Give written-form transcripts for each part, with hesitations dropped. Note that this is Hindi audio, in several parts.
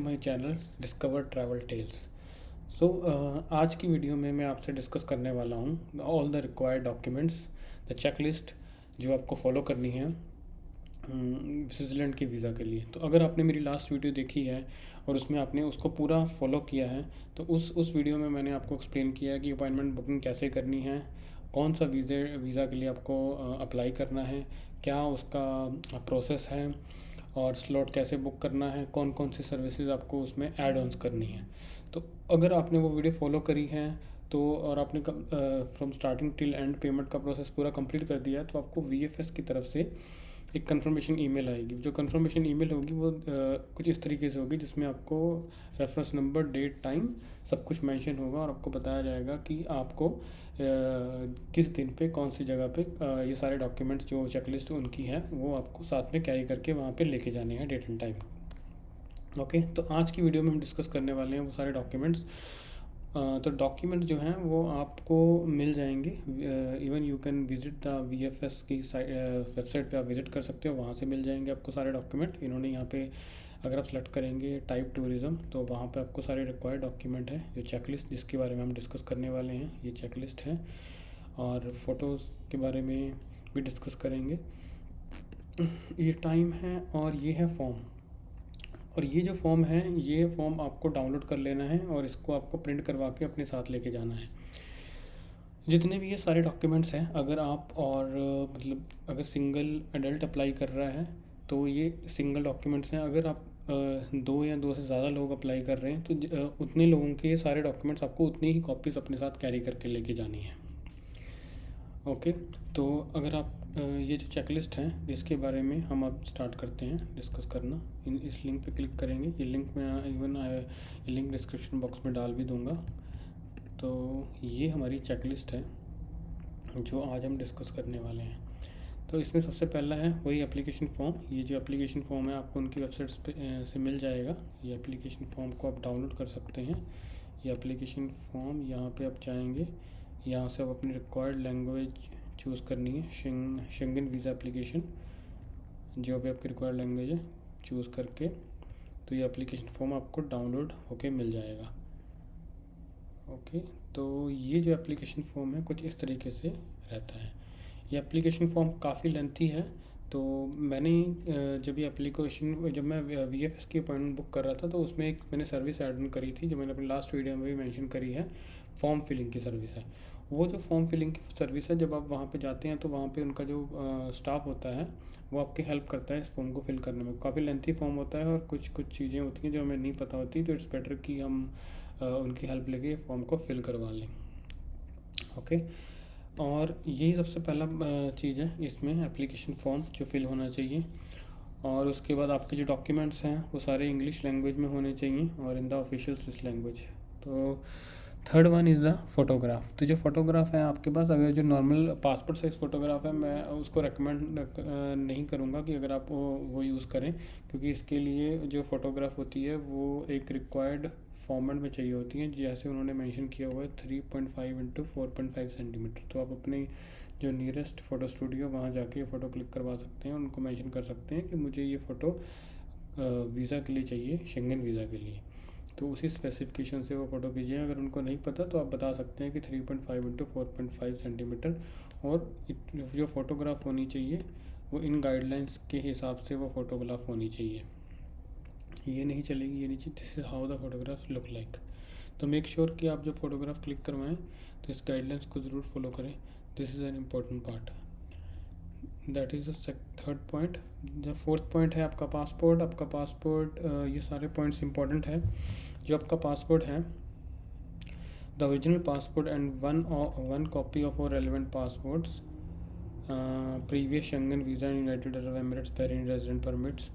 My channel discover travel tales. So आज की वीडियो में मैं आपसे डिस्कस करने वाला हूँ all the required documents, the checklist जो आपको फॉलो करनी है स्विट्ज़रलैंड के वीज़ा के लिए। तो अगर आपने मेरी लास्ट वीडियो देखी है और उसमें आपने उसको पूरा फॉलो किया है तो उस वीडियो में मैंने आपको एक्सप्लेन किया है कि अपॉइंटमेंट बुकिंग कैसे करनी है, कौन सा वीज़ा के लिए आपको अप्लाई करना है, क्या उसका प्रोसेस है और स्लॉट कैसे बुक करना है, कौन कौन सी सर्विसेज आपको उसमें ऐड ऑन्स करनी है। तो अगर आपने वो वीडियो फॉलो करी है तो और आपने from starting till and payment का प्रोसेस पूरा कंप्लीट कर दिया है तो आपको वीएफएस की तरफ से एक कंफर्मेशन ईमेल आएगी। जो कंफर्मेशन ईमेल होगी वो कुछ इस तरीके से होगी जिसमें आपको रेफरेंस नंबर, डेट, टाइम सब कुछ मेंशन होगा और आपको बताया जाएगा कि आपको किस दिन पे कौन सी जगह पे ये सारे डॉक्यूमेंट्स जो चेकलिस्ट उनकी है वो आपको साथ में कैरी करके वहाँ पे लेके जाने हैं डेट एंड टाइम। ओके, तो आज की वीडियो में हम डिस्कस करने वाले हैं वो सारे डॉक्यूमेंट्स। तो डॉक्यूमेंट जो हैं वो आपको मिल जाएंगे। Even you can visit the VFS की वेबसाइट पे आप विजिट कर सकते हो, वहाँ से मिल जाएंगे आपको सारे डॉक्यूमेंट। इन्होंने यहाँ पे अगर आप सेलेक्ट करेंगे टाइप टूरिज़्म तो वहाँ पे आपको सारे रिक्वायर्ड डॉक्यूमेंट है। जो चेकलिस्ट जिसके बारे में हम डिस्कस करने वाले हैं ये चेकलिस्ट है, और फ़ोटोज़ के बारे में भी डिस्कस करेंगे। ये टाइम है और ये है फॉर्म। और ये जो फॉर्म है ये फॉर्म आपको डाउनलोड कर लेना है और इसको आपको प्रिंट करवा के अपने साथ लेके जाना है। जितने भी ये सारे डॉक्यूमेंट्स हैं, अगर आप और मतलब अगर सिंगल एडल्ट अप्लाई कर रहा है तो ये सिंगल डॉक्यूमेंट्स हैं। अगर आप दो या दो से ज़्यादा लोग अप्लाई कर रहे हैं तो उतने लोगों के ये सारे डॉक्यूमेंट्स आपको उतनी ही कॉपीज़ अपने साथ कैरी करके लेके जानी है। ओके, तो अगर आप ये जो चेकलिस्ट है इसके बारे में हम अब स्टार्ट करते हैं डिस्कस करना। इस लिंक पे क्लिक करेंगे। ये लिंक मैं इवन ये लिंक डिस्क्रिप्शन बॉक्स में डाल भी दूंगा। तो ये हमारी चेकलिस्ट है जो आज हम डिस्कस करने वाले हैं। तो इसमें सबसे पहला है वही एप्लीकेशन फॉर्म। ये जो एप्लीकेशन फॉर्म है आपको उनकी वेबसाइट्स पे से मिल जाएगा। ये एप्लीकेशन फॉर्म को आप डाउनलोड कर सकते हैं। ये एप्लीकेशन फॉर्म यहाँ पे आप जाएंगे, यहाँ से आप अपनी रिक्वायर्ड लैंग्वेज चूज़ करनी है। शेंगन वीज़ा एप्लीकेशन जो भी आपकी रिक्वायर्ड लैंग्वेज है चूज़ करके तो ये एप्लीकेशन फॉर्म आपको डाउनलोड होके मिल जाएगा। ओके, तो ये जो एप्लीकेशन फॉर्म है कुछ इस तरीके से रहता है। ये एप्लीकेशन फॉर्म काफ़ी लेंथी है। तो मैंने जब मैं वीएफएस की अपॉइंटमेंट बुक कर रहा था तो उसमें एक मैंने सर्विस ऐड ऑन करी थी जो मैंने अपनी लास्ट वीडियो में भी मेंशन करी है। फॉर्म फिलिंग की सर्विस है। वो जो फॉर्म फिलिंग की सर्विस है, जब आप वहाँ पे जाते हैं तो वहाँ पे उनका जो स्टाफ होता है वो आपकी हेल्प करता है इस फॉर्म को फिल करने में। काफ़ी लेंथी फॉर्म होता है और कुछ कुछ चीज़ें होती हैं जो हमें नहीं पता होती, तो इट्स बेटर कि हम उनकी हेल्प लेके फॉर्म को फिल करवा लें। ओके, और यही सबसे पहला चीज़ है इसमें एप्लीकेशन फॉर्म जो फिल होना चाहिए। और उसके बाद आपके जो डॉक्यूमेंट्स हैं वो सारे इंग्लिश लैंग्वेज में होने चाहिए और in the official Swiss language. तो third one is the photograph. तो जो फोटोग्राफ है आपके पास, अगर जो नॉर्मल पासपोर्ट साइज़ फ़ोटोग्राफ है मैं उसको रेकमेंड नहीं करूँगा कि अगर आप वो यूज़ करें, क्योंकि इसके लिए जो फ़ोटोग्राफ होती है वो एक रिक्वायर्ड फॉर्मेट में चाहिए होती हैं, जैसे उन्होंने मेंशन किया हुआ है 3.5 इंटू 4.5 सेंटीमीटर। तो आप अपने जो नियरेस्ट फ़ोटो स्टूडियो वहाँ जाके फ़ोटो क्लिक करवा सकते हैं, उनको मेंशन कर सकते हैं कि मुझे ये फ़ोटो वीज़ा के लिए चाहिए, शेंगन वीज़ा के लिए। तो उसी स्पेसिफिकेशन से वो फ़ोटो कीजिए। अगर उनको नहीं पता तो आप बता सकते हैं कि 3.5 इंटू 4.5 सेंटीमीटर। और जो फ़ोटोग्राफ होनी चाहिए वो इन गाइडलाइंस के हिसाब से वो फ़ोटोग्राफ होनी चाहिए। ये नहीं चलेगी, ये नहीं चाहिए this is how the photograph look like. तो मेक श्योर कि आप जब फोटोग्राफ क्लिक करवाएं तो इस गाइडलाइंस को ज़रूर फॉलो करें। This is an important part. That is the third point. जो फोर्थ पॉइंट है आपका पासपोर्ट। आपका पासपोर्ट, ये सारे पॉइंट्स इंपॉर्टेंट है। जो आपका पासपोर्ट है, the original passport and one copy of our relevant passports, previous Schengen visa, United Arab Emirates, Bahrain resident permits.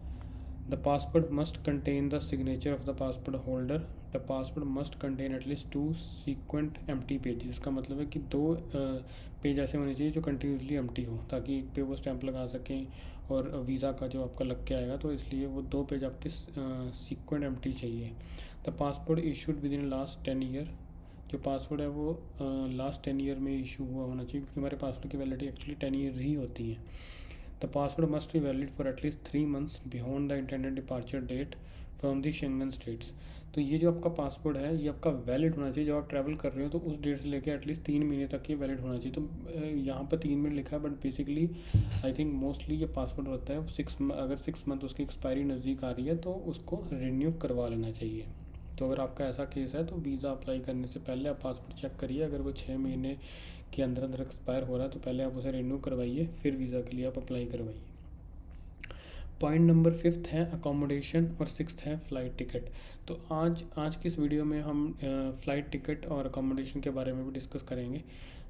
The passport must contain the signature of the passport holder. The passport must contain at least 2 sequent empty pages। इसका मतलब है कि 2 पेज ऐसे होने चाहिए जो कंटिन्यूसली एम्प्टी हो, ताकि एक पे वो स्टैंप लगा सकें और वीज़ा का जो आपका लग के आएगा, तो इसलिए वो 2 पेज आपके सीक्वेंट एम्प्टी चाहिए। The passport issued with in last 10 year. जो पासपोर्ट है वो लास्ट 10 ईयर में इशू हुआ होना चाहिए, क्योंकि हमारे पासपोर्ट की वैलिडिटी एक्चुअली 10 ईयर्स ही होती है। The passport must be valid for at least 3 months beyond the intended departure date from the Schengen states. तो ये जो आपका पासपोर्ट है ये आपका वैलिड होना चाहिए, जब आप ट्रैवल कर रहे हो तो उस डेट से लेकर एटलीस्ट 3 महीने तक ये वैलिड होना चाहिए। तो यहाँ पर 3 महीने लिखा है, but basically I think mostly ये पासपोर्ट होता है 6, अगर 6 मंथ उसकी एक्सपायरी नज़दीक आ रही है तो उसको रिन्यू करवा लेना चाहिए। तो अगर आपका ऐसा केस है तो वीज़ा अप्लाई करने से पहले आप पासपोर्ट चेक करिए, अगर वो 6 महीने के अंदर अंदर एक्सपायर हो रहा है तो पहले आप उसे रिन्यू करवाइए, फिर वीज़ा के लिए आप अप्लाई करवाइए। पॉइंट नंबर 5 है अकोमोडेशन और 6 है फ़्लाइट टिकट। तो आज की इस वीडियो में हम फ़्लाइट टिकट और अकोमोडेशन के बारे में भी डिस्कस करेंगे।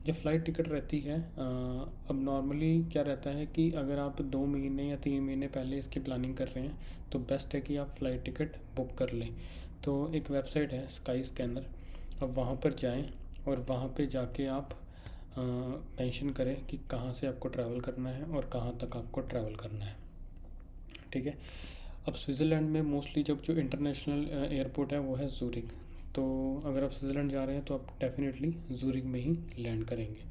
जो फ़्लाइट टिकट रहती है, अब नॉर्मली क्या रहता है कि अगर आप 2 महीने या 3 महीने पहले इसकी प्लानिंग कर रहे हैं तो बेस्ट है कि आप फ़्लाइट टिकट बुक कर लें। तो एक वेबसाइट है स्काई स्कैनर, अब वहाँ पर जाएं और वहाँ पे जाके आप मेंशन करें कि कहाँ से आपको ट्रैवल करना है और कहाँ तक आपको ट्रैवल करना है। ठीक है। अब स्विट्ज़रलैंड में मोस्टली जब जो इंटरनेशनल एयरपोर्ट है वो है ज़ूरिक। तो अगर आप स्विट्ज़रलैंड जा रहे हैं तो आप डेफिनेटली ज़ूरिक में ही लैंड करेंगे।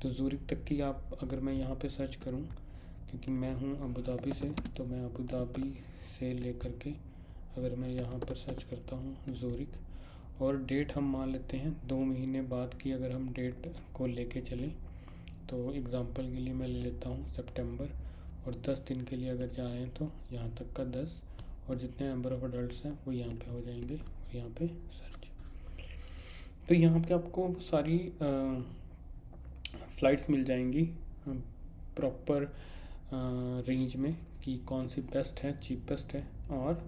तो ज़ूरिक तक की आप, अगर मैं यहाँ पे सर्च करूँ, क्योंकि मैं हूँ अबू धाबी से, तो मैं अबू धाबी से लेकर के अगर मैं यहाँ पर सर्च करता हूँ ज़ूरिक और डेट हम मान लेते हैं 2 महीने बाद की, अगर हम डेट को लेके चलें तो एग्ज़ाम्पल के लिए मैं ले लेता हूँ सितंबर, और 10 दिन के लिए अगर जा रहे हैं तो यहाँ तक का 10, और जितने नंबर ऑफ़ अडल्ट्स हैं वो यहाँ पे हो जाएंगे और यहाँ पे सर्च। तो यहाँ पे आपको सारी फ़्लाइट्स मिल जाएंगी प्रॉपर रेंज में कि कौन सी बेस्ट है, चीपेस्ट है, और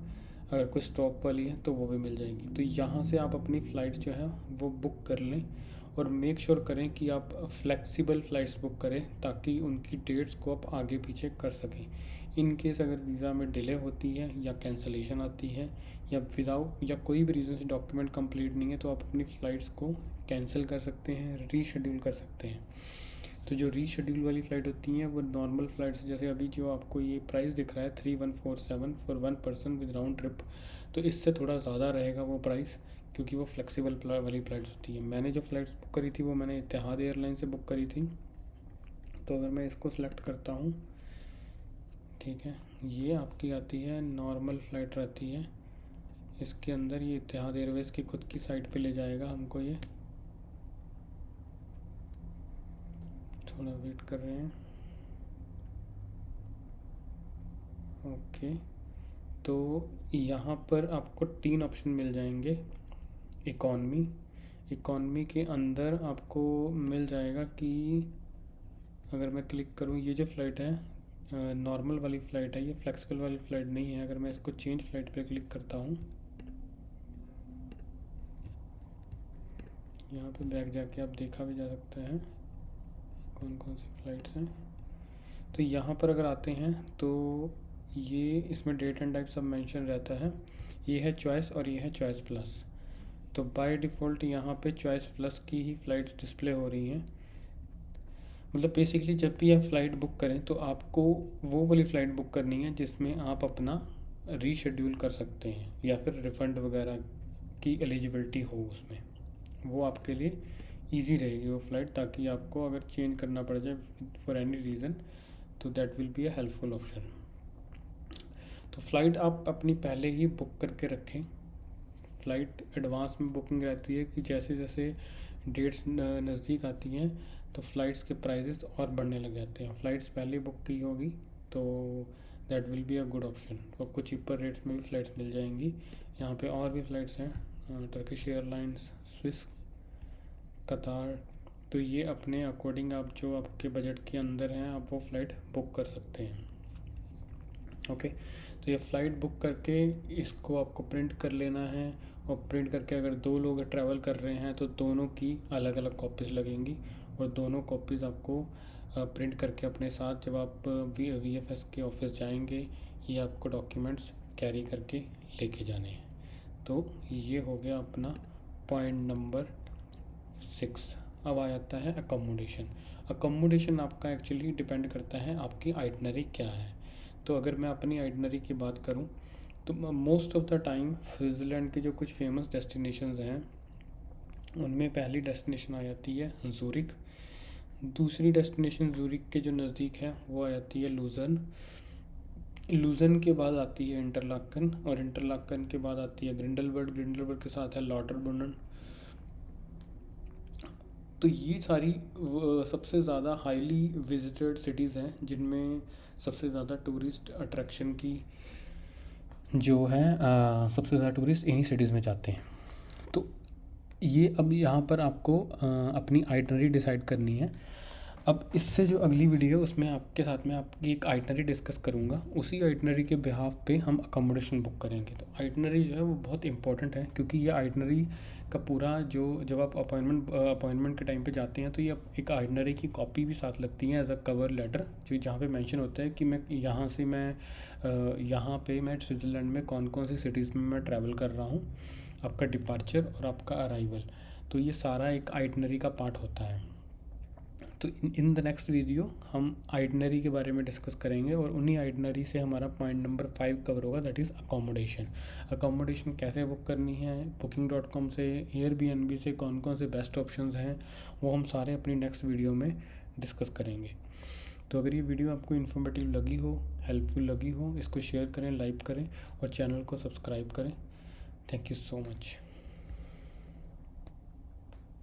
अगर कोई स्टॉप वाली है तो वो भी मिल जाएगी। तो यहाँ से आप अपनी फ़्लाइट जो है वो बुक कर लें और मेक श्योर करें कि आप फ्लेक्सिबल फ़्लाइट्स बुक करें ताकि उनकी डेट्स को आप आगे पीछे कर सकें। इन केस अगर वीज़ा में डिले होती है या कैंसलेशन आती है या विदाउट या कोई भी रीज़न से डॉक्यूमेंट कंप्लीट नहीं है तो आप अपनी फ़्लाइट्स को कैंसिल कर सकते हैं, रीशेड्यूल कर सकते हैं। तो जो रीशेड्यूल वाली फ़्लाइट होती हैं वो नॉर्मल फ़्लाइट्स, जैसे अभी जो आपको ये प्राइस दिख रहा है 3147 for 1 person with round trip, तो इससे थोड़ा ज़्यादा रहेगा वो प्राइस, क्योंकि वो फ्लेक्सिबल वाली फ़्लाइट्स होती है। मैंने जो फ़्लाइट्स बुक करी थी वो मैंने इत्तेहाद एयरलाइन से बुक करी थी। तो अगर मैं इसको सेलेक्ट करता हूँ, ठीक है, ये आपकी आती है नॉर्मल फ़्लाइट रहती है, इसके अंदर ये इत्तेहाद एयरवेज़ की खुद की साइट पे ले जाएगा हमको। ये थोड़ा वेट कर रहे हैं। ओके, तो यहाँ पर आपको 3 ऑप्शन मिल जाएंगे। इकॉनमी के अंदर आपको मिल जाएगा कि अगर मैं क्लिक करूँ, ये जो फ़्लाइट है नॉर्मल वाली फ़्लाइट है, ये फ्लेक्सिबल वाली फ़्लाइट नहीं है। अगर मैं इसको चेंज फ़्लाइट पे क्लिक करता हूँ, यहाँ पे बैक जाके आप देखा भी जा सकता है कौन कौन सी फ़्लाइट्स हैं। तो यहाँ पर अगर आते हैं तो ये इसमें डेट एंड टाइप सब मेंशन रहता है। ये है चॉइस और ये है चॉइस प्लस। तो बाय डिफ़ॉल्ट यहाँ पे चॉइस प्लस की ही फ़्लाइट्स डिस्प्ले हो रही हैं। मतलब बेसिकली जब भी आप फ़्लाइट बुक करें तो आपको वो वाली फ़्लाइट बुक करनी है जिसमें आप अपना रीशेड्यूल कर सकते हैं या फिर रिफ़ंड वगैरह की एलिजिबिलिटी हो उसमें, वो आपके लिए ईजी रहेगी वो फ़्लाइट, ताकि आपको अगर चेंज करना पड़ जाए फॉर एनी रीज़न तो that will be a helpful option. तो फ़्लाइट आप अपनी पहले ही बुक करके रखें। फ़्लाइट एडवांस में बुकिंग रहती है कि जैसे जैसे डेट्स नज़दीक आती हैं तो फ़्लाइट्स के प्राइजेस और बढ़ने लग जाते हैं। फ़्लाइट्स पहले बुक की होगी तो that will be a good option. तो आपको चीपर रेट्स में भी फ़्लाइट्स मिल जाएंगी। यहाँ पे और भी फ़्लाइट्स हैं, टर्किश एयरलाइंस, स्विस, कतार। तो ये अपने अकॉर्डिंग आप जो आपके बजट के अंदर हैं आप वो फ़्लाइट बुक कर सकते हैं। ओके, तो ये फ़्लाइट बुक करके इसको आपको प्रिंट कर लेना है, और प्रिंट करके अगर 2 लोग ट्रैवल कर रहे हैं तो दोनों की अलग अलग कॉपीज़ लगेंगी, और दोनों कॉपीज़ आपको प्रिंट करके अपने साथ जब आप VFS के ऑफिस जाएंगे ये आपको डॉक्यूमेंट्स कैरी करके लेके जाने हैं। तो ये हो गया अपना पॉइंट नंबर 6। अब आ जाता है अकोमोडेशन। अकोमोडेशन आपका एक्चुअली डिपेंड करता है आपकी आइटनरी क्या है। तो अगर मैं अपनी आइटनरी की बात करूं तो most of the time Switzerland के जो कुछ फेमस डेस्टिनेशंस हैं उनमें पहली डेस्टिनेशन आ जाती है ज़ूरिक, दूसरी डेस्टिनेशन ज़ूरिक के जो नज़दीक है वो आ जाती है लुज़र्न, लुजन के बाद आती है इंटरलाकन, और इंटरलाकन के बाद आती है ग्रिंडलबर्ग, ग्रिंडलबर्ग के साथ है लॉटरब्रुनन। तो ये सारी सबसे ज़्यादा हाईली विजिटेड सिटीज़ हैं, जिनमें सबसे ज़्यादा टूरिस्ट अट्रैक्शन की जो है सबसे ज़्यादा टूरिस्ट इन्हीं सिटीज़ में जाते हैं। तो ये अब यहाँ पर आपको अपनी आइटनरी डिसाइड करनी है। अब इससे जो अगली वीडियो है उसमें आपके साथ में आपकी एक आइटनरी डिस्कस करूँगा, उसी आइटनरी के बिहाफ पे हम अकोमोडेशन बुक करेंगे। तो आइटनरी जो है वो बहुत इंपॉर्टेंट है, क्योंकि ये आइटनरी का पूरा जो जब आप अपॉइंटमेंट के टाइम पे जाते हैं तो ये एक आइटनरी की कॉपी भी साथ लगती है एज अ कवर लेटर, जो जहाँ पे मेंशन होता है कि मैं यहाँ से यहाँ पे मैं स्विट्ज़रलैंड में कौन कौन सी सिटीज़ में मैं ट्रैवल कर रहा हूँ, आपका डिपार्चर और आपका अराइवल। तो ये सारा एक आइटनरी का पार्ट होता है। तो इन द नेक्स्ट वीडियो हम आइटनरी के बारे में डिस्कस करेंगे, और उन्हीं आइटनरी से हमारा पॉइंट नंबर 5 कवर होगा, दैट इज़ अकोमोडेशन। अकोमोडेशन कैसे बुक करनी है, Booking.com से, Airbnb से कौन कौन से बेस्ट ऑप्शंस हैं, वो हम सारे अपनी नेक्स्ट वीडियो में डिस्कस करेंगे। तो अगर ये वीडियो आपको इन्फॉर्मेटिव लगी हो, हेल्पफुल लगी हो, इसको शेयर करें, लाइक करें और चैनल को सब्सक्राइब करें। Thank you so much.